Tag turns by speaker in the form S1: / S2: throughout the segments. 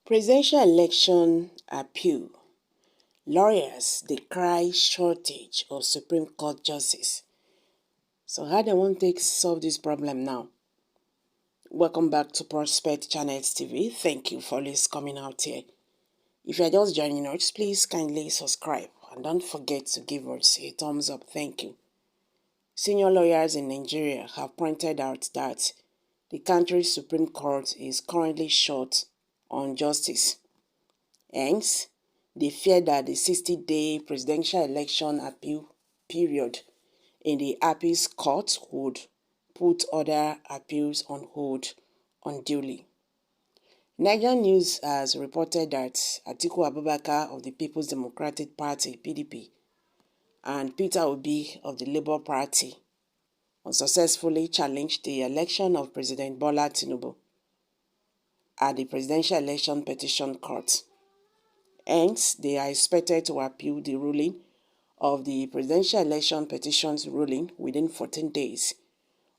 S1: Presidential election appeal. Lawyers decry shortage of Supreme Court justice. So how they want to solve this problem now? Welcome back to Prospect Channels TV. Thank you for always coming out here. If you are just joining us, please kindly subscribe and don't forget to give us a thumbs up. Thank you. Senior lawyers in Nigeria have pointed out that the country's Supreme Court is currently short on justice. Hence, they fear that the 60-day presidential election appeal period in the appeals court would put other appeals on hold unduly. Nigerian News has reported that Atiku Abubakar of the People's Democratic Party (PDP) and Peter Obi of the Labour Party unsuccessfully challenged the election of President Bola Tinubu at the Presidential Election Petition Court. Hence, they are expected to appeal the ruling of the Presidential Election Petitions ruling within 14 days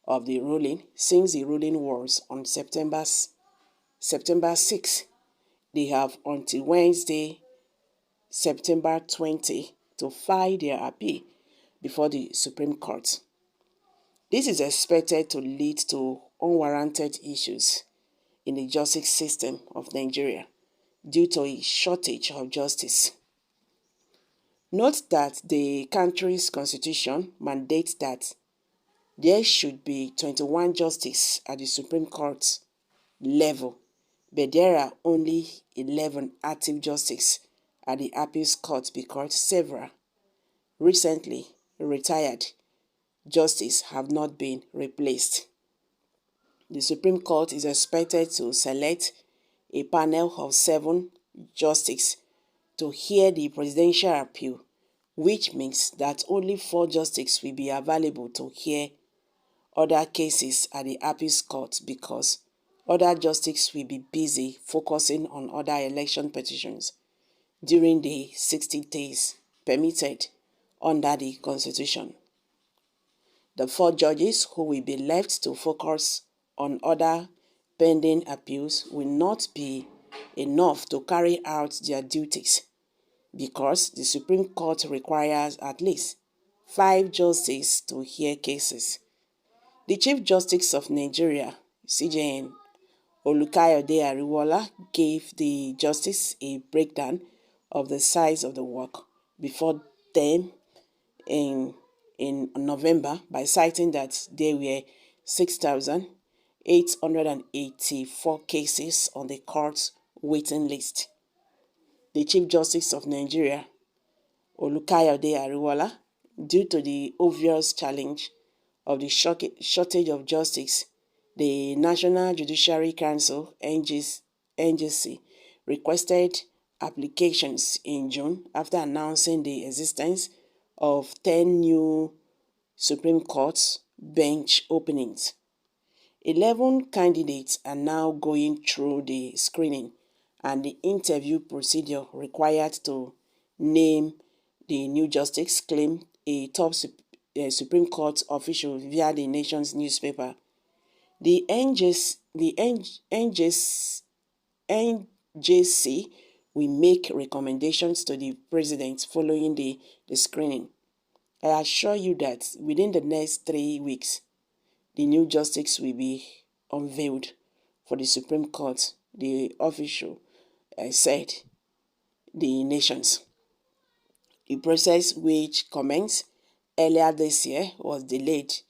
S1: of the ruling, since the ruling was on September 6. They have until Wednesday, September 20, to file their appeal before the Supreme Court. This is expected to lead to unwarranted issues in the justice system of Nigeria due to a shortage of justice. Note that the country's constitution mandates that there should be 21 justices at the Supreme Court level, but there are only 11 active justices at the appeals court because several recently retired justices have not been replaced. The Supreme Court is expected to select a panel of 7 justices to hear the presidential appeal, which means that only 4 justices will be available to hear other cases at the appeals court because other justices will be busy focusing on other election petitions during the 60 days permitted under the Constitution. The 4 judges who will be left to focus on other pending appeals will not be enough to carry out their duties because the Supreme Court requires at least 5 justices to hear cases. The Chief Justice of Nigeria, CJN, Olukayode Ariwoola, gave the justice a breakdown of the size of the work before them in November by citing that there were 6,884 cases on the court's waiting list. The Chief Justice of Nigeria, Olukayode Ariwoola, due to the obvious challenge of the shortage of justice, the National Judicial Council (NJC) requested applications in June after announcing the existence of 10 new Supreme Court bench openings. 11 candidates are now going through the screening and the interview procedure required to name the new justice, claimed a top Supreme Court official via the nation's newspaper. The NJC will make recommendations to the president following the screening. I assure you that within the next 3 weeks, the new justice will be unveiled for the Supreme Court, the official said the nations. The process, which commenced earlier this year, was delayed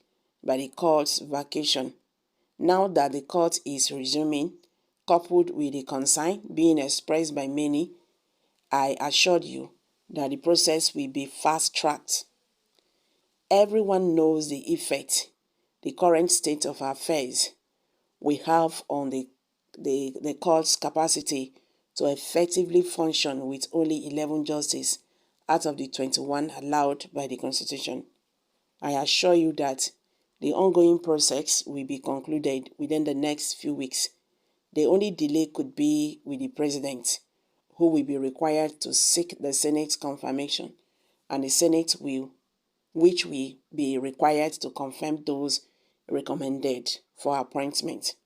S1: by the court's vacation. Now that the court is resuming, coupled with the concern being expressed by many, I assured you that the process will be fast-tracked. Everyone knows the effect the current state of affairs we have on the court's capacity to effectively function with only 11 justices out of the 21 allowed by the Constitution. I assure you that the ongoing process will be concluded within the next few weeks. The only delay could be with the president, who will be required to seek the Senate's confirmation, and the Senate which will be required to confirm those recommended for appointment.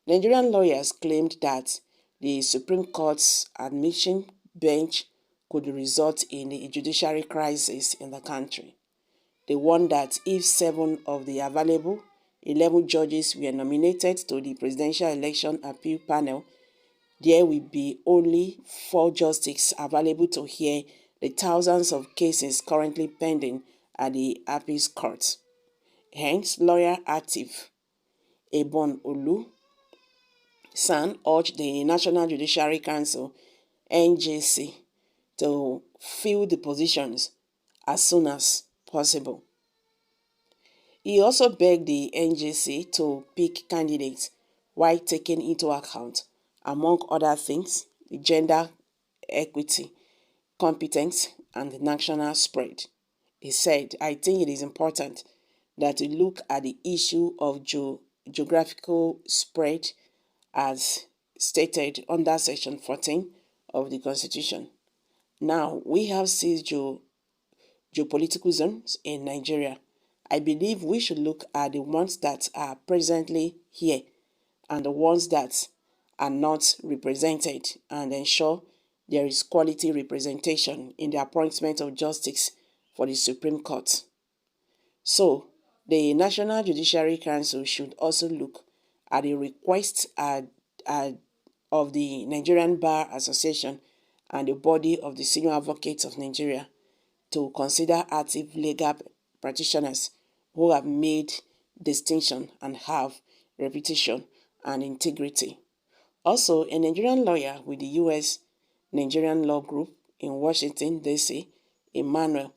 S1: Nigerian lawyers claimed that the Supreme Court's admission bench could result in a judiciary crisis in the country. They warned that if 7 of the available 11 judges were nominated to the Presidential Election Appeal Panel, there will be only 4 justices available to hear the thousands of cases currently pending at the Appeals Court. Hence, lawyer Atif Ebon Olu San urged the National Judiciary Council (NJC) to fill the positions as soon as possible. He also begged the NJC to pick candidates while taking into account, among other things, the gender equity, competence, and the national spread. He said, "I think it is important that we look at the issue of geographical spread as stated under Section 14 of the Constitution. Now, we have 6 geopolitical zones in Nigeria. I believe we should look at the ones that are presently here and the ones that are not represented and ensure there is quality representation in the appointment of justice for the Supreme Court. So, the National Judiciary Council should also look at the request of the Nigerian Bar Association and the body of the Senior Advocates of Nigeria to consider active legal practitioners who have made distinction and have reputation and integrity." Also, a Nigerian lawyer with the U.S. Nigerian Law Group in Washington, D.C., Emmanuel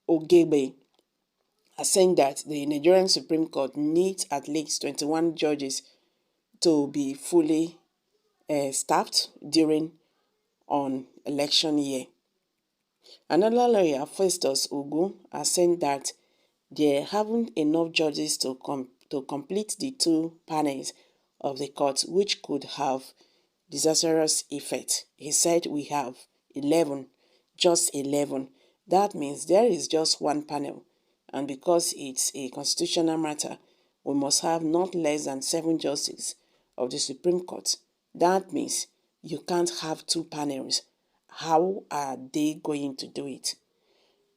S1: Ogebe, has said that the Nigerian Supreme Court needs at least 21 judges to be fully staffed during an election year. Another lawyer, Festus Ogun, has said that there haven't enough judges to complete the 2 panels of the court, which could have disastrous effect. He said, "We have 11, just 11. That means there is just 1 panel, and because it's a constitutional matter, we must have not less than 7 justices of the Supreme Court. That means you can't have 2 panels. How are they going to do it?"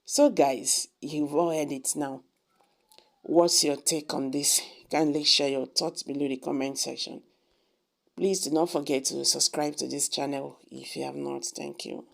S1: So guys, you've all heard it now. What's your take on this? Kindly share your thoughts below the comment section. Please do not forget to subscribe to this channel if you have not. Thank you.